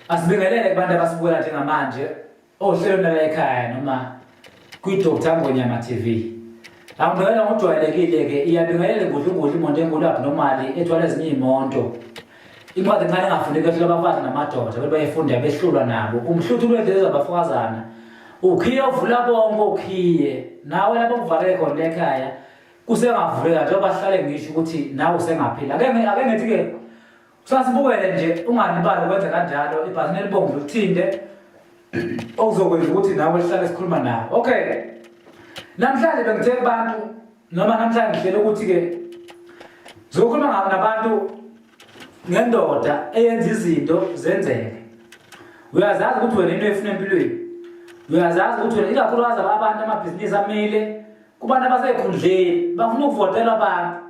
Asibingelele kubantu abasibuka njengamanje ohlelo la ekhaya noma kwi-Dr. Ngonyama TV. Angibekela ngojwayelekile ke iyabingelele ngudlungudlu imonto enkulu abnormali ethwala ezinye imonto. Incwadi encane engafundeki ehlula abafazi namadoda ukuthi bayefunda behlulwa nabo. Umhluthu lwendlela zabafazana. Ukhiye uvula bonke ukhiye. Nawe lapho kuvale khona ekhaya kusengavuleka njengoba bahlale ngisho ukuthi nawe usengaphila. Ake ngithi ke sasibukele nje unganibali ukwenza kanjalo ibhazini elibomvu lithinde okuzokwenza ukuthi nawe sihlale sikhuluma nawe. Okay. Namhlanje bengithe kubantu noma namhlanje ngihlele ukuthi ke zokhuluma nabantu ngendoda eyenza izinto zenzeke. Uyazazi ukuthi wena into efuna empilweni. Uyazazi ukuthi wena ikakhulukazi abantu amabhizinisi amile kubantu abasekhundleni bafuna ukuvotela abantu.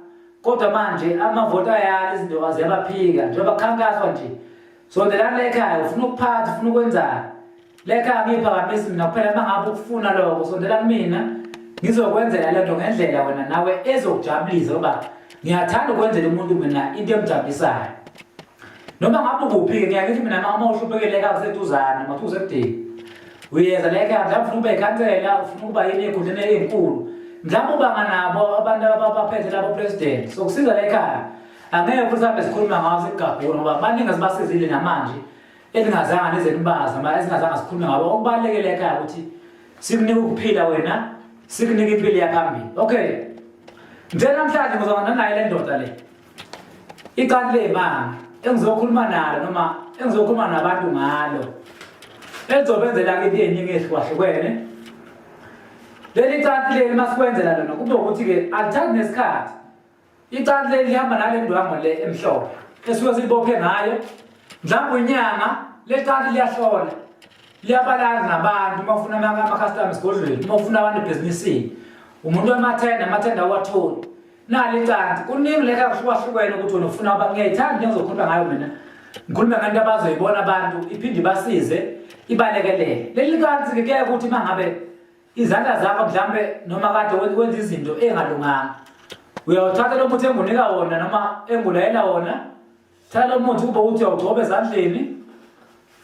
Kodwa manje amavoti ayala izinto aziyabaphika njengoba kukhankaswa nje. Sondelana ekhaya ufuna ukuphatha ufuna ukwenzana. Lekhaya ngiphakamisa mina kuphela mangabe ukufuna lokho sondela kumina ngizokwenzela lento ngendlela wena nawe ezokujabulisa ngoba ngiyathanda ukwenzela umuntu mina into emjabulisayo. Noma ngabe ukuphi ke ngiyakithi mina uma uhluphekele ekhaya kuseduzana mathi usekudeni. Uyeza lekhaya mhlawumbe ufuna ukuba ikhansela ufuna ukuba yini ekhundleni ezinkulu. Mhlawumbe ubanga nabo abantu abaphethe labo president sokusiza lekhaya angeke futhi sihambe sikhuluma ngawo sigabhula ngoba baningi asibasizile namanje elingazanga nezenibaza noma esingazanga sikhulume ngabo okubalekele ekhaya ukuthi sikunike ukuphila wena sikunike impilo yaphambili. Okay, nje namhlanje ngizokwana naye le ndoda le iqali lemanga engizokhuluma nalo noma engizokhuluma nabantu ngalo ezobenzela ke into eziningi ezihlukahlukene. Leli canti leli masikwenzela lona kube ukuthi ke alithandi nesikhathi. Icanti leli lihamba nale ndwango le emhlophe esuke silibophe ngayo mhlawumbe unyanga le canti liyahlola liyabalana nabantu uma ufuna ama-customers godlweni uma ufuna abantu ebhizinisini umuntu wemathenda watholi nali canti kuningi leka kuhlukahlukene ukuthi wena ufuna ngiyayithanda nje ngizokhuluma ngayo mina ngikhuluma ngabantu abazoyibona abantu iphinde ibasize ibalekelele. Leli canti ke kuyaye ukuthi mangabe izandla zakho mhlambe noma kade wenza izinto engalunganga uyawuthatha lo muthi engunika wona noma engulayela wona thatha lo muthi kube uthi uyawugcoba ezandleni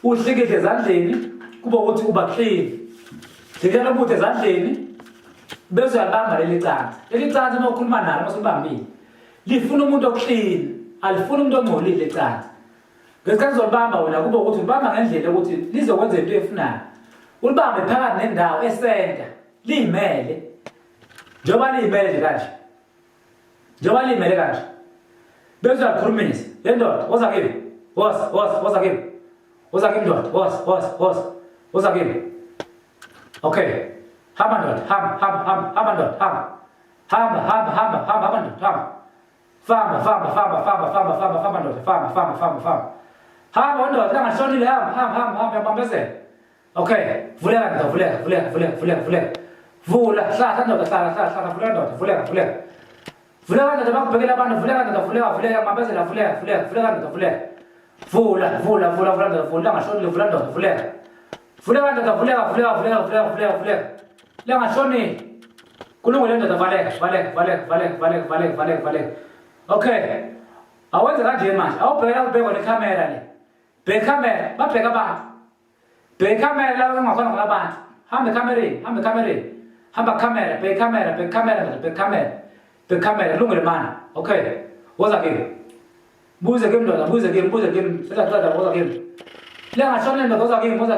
uhlikihle ezandleni kube uthi uba clean. Hlikihla lo muthi ezandleni bese uyalibamba leli canti. Leli canti uma ukhuluma nalo uma sulibambile lifuna umuntu oclean alifuna umuntu ongcolile leli canti. Ngesikhathi uzolibamba wena kube ukuthi ulibamba ngendlela ukuthi lizokwenza into efunayo. Ulibambe phakathi nendawo esenta limele njengoba limele nje kanje njengoba limele kanje bese uyakhulumisa le ndoda woza kimi woza kimi woza kimi ndoda woza kimi. Okay, hamba ndoda hamba ndoda hamba ndoda famba ndoda hamba ndoda langashonile hamba yabambezela. Okay, vuleka ndoda vuleka vula hlahla ndoda hlahla vuleka ndoda vuleka ndoda bakubhekela abantu vuleka ndoda vuleka mabezela vuleka ndoda vuleka vula ndoda vula ngashonile vula ndoda vuleka ndoda vuleka langashonile kulungile ndoda valeka. Okay, awenze kanje manje awubhekela kubhekwa nekamera le bheka kamera babheka abantu bheka kamera la ungakhona ngalabantu hamba kamereni hamba kamera lungile mana. Okay, woza kimi buze kimi ndoda buze kimi sela woza kimi langashonile ndoda woza kimi ndoda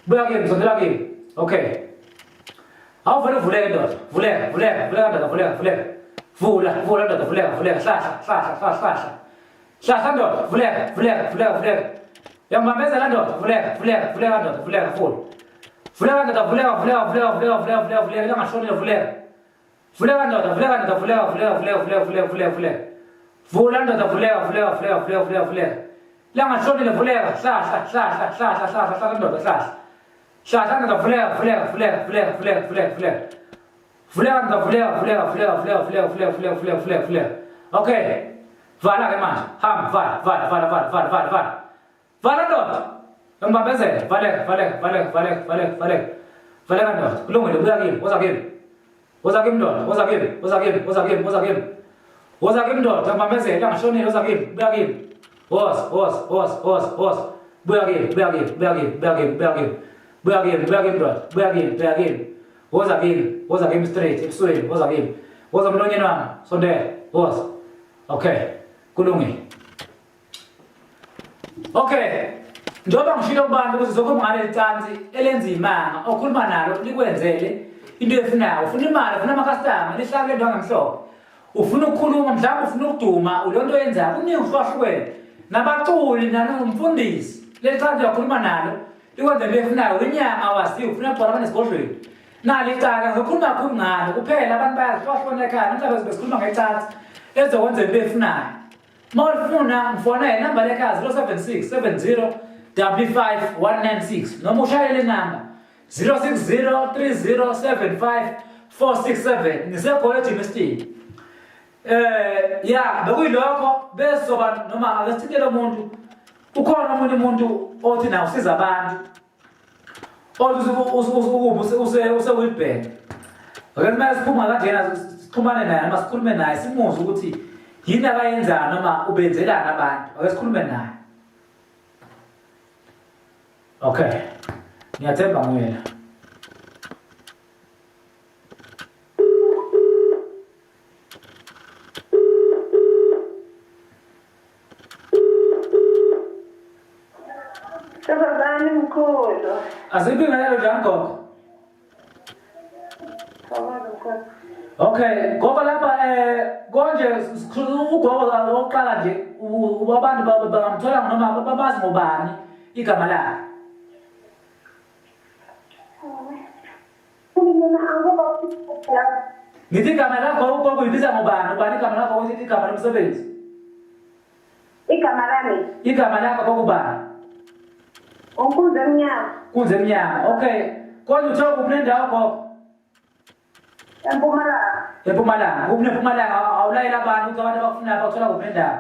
buya kimi sondela kimi. Okay, awuvele vuleke ndoda vuleka ndoda vuleka vula ndoda vuleka hlahla ndoda vuleka yambambezela ndoda vuleka ndoda vuleka ndoda vuleka langashonile vuleka ndoda vula ndoda vuleka langashonile vuleka hlahla ndoda hlahla ndoda vuleka. Okay, vala ke manje hamba vala ndoda ngibambezela valeka ndoda kulungile buya kimi woza kimi ndoda woza kimi ndoda ngibambezela ngashonile woza kimi buya kimi Wos. Buya kimi. Buya kimi. Woza kimi straight, ebusweni, woza kimi. Woza emlonyeni wami, sondela, woza. Okay, kulungile. Okay, njengoba ngishilo kubantu ukuthi zonke ngale licansi elenza imanga okhuluma nalo likwenzele into efunayo. Ufuna imali, ufuna ama-customer, lihlaka lento angamhlophe. Ufuna ukukhuluma, mhlawumbe ufuna ukuduma, ulonto yenzayo, kuningi uhlukahlukene. Nabaculi nanomfundisi, leli cansi uyakhuluma nalo, likwenzele into efunayo. Inyanga waziyo, ufuna ukubhala abanesigodlweni. Nali icala ngizokhuluma kakhulu ngalo kuphela abantu bayahlukahlukana ekhaya mhlawumbe besikhuluma ngecansi ezokwenza into efunayo. Mawufuna ngifona inamba lekhaya 076 70 55 196 noma ushayele inamba 060 3075 467 ngisekhona eJimeston. Ya bekuyilokho besoba noma akasithintele umuntu ukhona omunye umuntu othi na usiza abantu use-Wheelbank. Ake mase siphuma kanjena sixhumane naye noma sikhulume naye simuzwe ukuthi yini akayenzayo noma ubenzelani abantu. Ake sikhulume naye. Okay. Ngiyathemba nguyena. Sabazani mkhulu. Asibingelelo njani gogo? Okay, gogo lapha konje ugogo oqala nje abantu bangamthola noma babazi ngobani igama lakhe. Ngithi igama lakho ugogo uyibiza ngobani? Ubani igama lakho uyithi igama lomsebenzi? Igama lami. Igama lakho kokubani? Unkunze Mnyama. Kunze Mnyama. Okay. Konje uthola kuphi nendawo gogo? eMpumalanga. eMpumalanga. Kuphi eMpumalanga awulayela abantu ukuthi abantu abakufunayo bakuthola kuphi nendawo?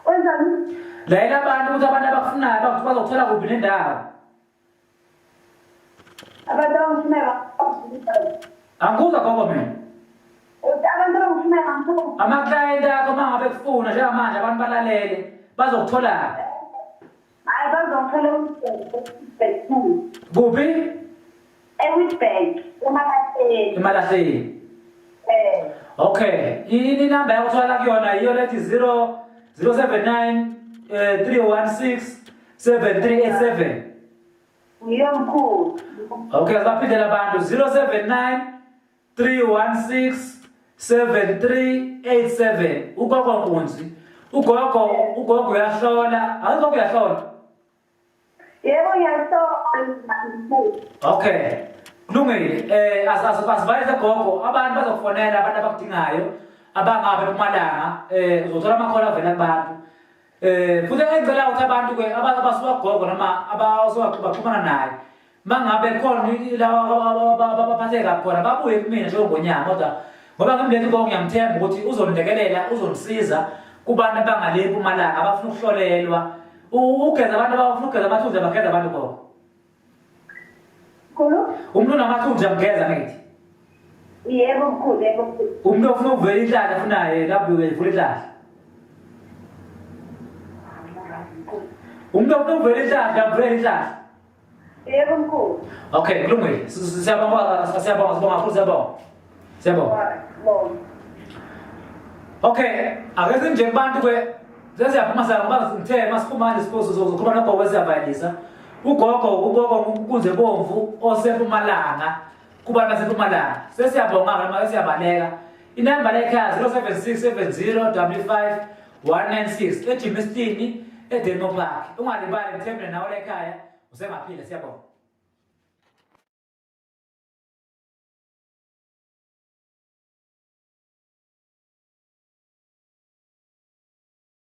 Wenzani? Layela abantu ukuthi abantu abakufunayo bazokuthola kuphi nendawo? Abantu abangifunayo Angikuzwa gogo mina. abantu abangifunayo ngifuna. Ama-client akho uma ngabe kufuna njengamanje abantu balalele bazokuthola. Hayi bazongithola eWheelbank. Kuphi? eWheelbank. Emalahleni. Okay. Inamba yakho uthola kuyona iyo lethi 079 316 7387. Yiyo mkhulu. Okay, asaphindela abantu 079 316 7387. Ugogo Nkunzi. Ugogo uyahlola. Awukho uyahlola. Yebo ngiyahlola. Okay. Kulungile. Asivayise gogo abantu bazokufonela abantu abakudingayo abangabe eMpumalanga uzothola amakhola avela kubantu. Futhi engicela ukuthi abantu ke abasuka gogo noma abazoxhumana naye mangabe khona lawa abaphatheka khona babuye kumina njengongonyama kodwa ngoba ngimlethe gogo ngiyamthemba ukuthi uzongilekelela uzongisiza kubantu abangale eMpumalanga abafuna ukuhlolelwa ugeza abantu abafuna ukugeza amathunzi bageza abantu gogo. Mkhulu? Umuntu unamathunzi amgeza ngithi. Yebo mkhulu, yebo mkhulu. Umuntu ofuna ukuvela inhlahla afunayo lapho uyivula inhlahla. Umuntu ofuna ukuvela inhlahla avula inhlahla. Yebo mkhulu. Okay, kulungile. Siyabonga Okay, ake nje abantu ke sesiyaphuma ngoba ngithe masiphuma nesiposo zokukhuluma nogogo siyavayelisa. Ugogo Kunze Bomvu oseMpumalanga kubantu baseMpumalanga. Sesiyabonga noma siyabaleka. Inamba lekhaya 07670 55 196 eJimeston eDemo Park. Ungalibali ngithembe nawe lekhaya usengaphila siyabonga.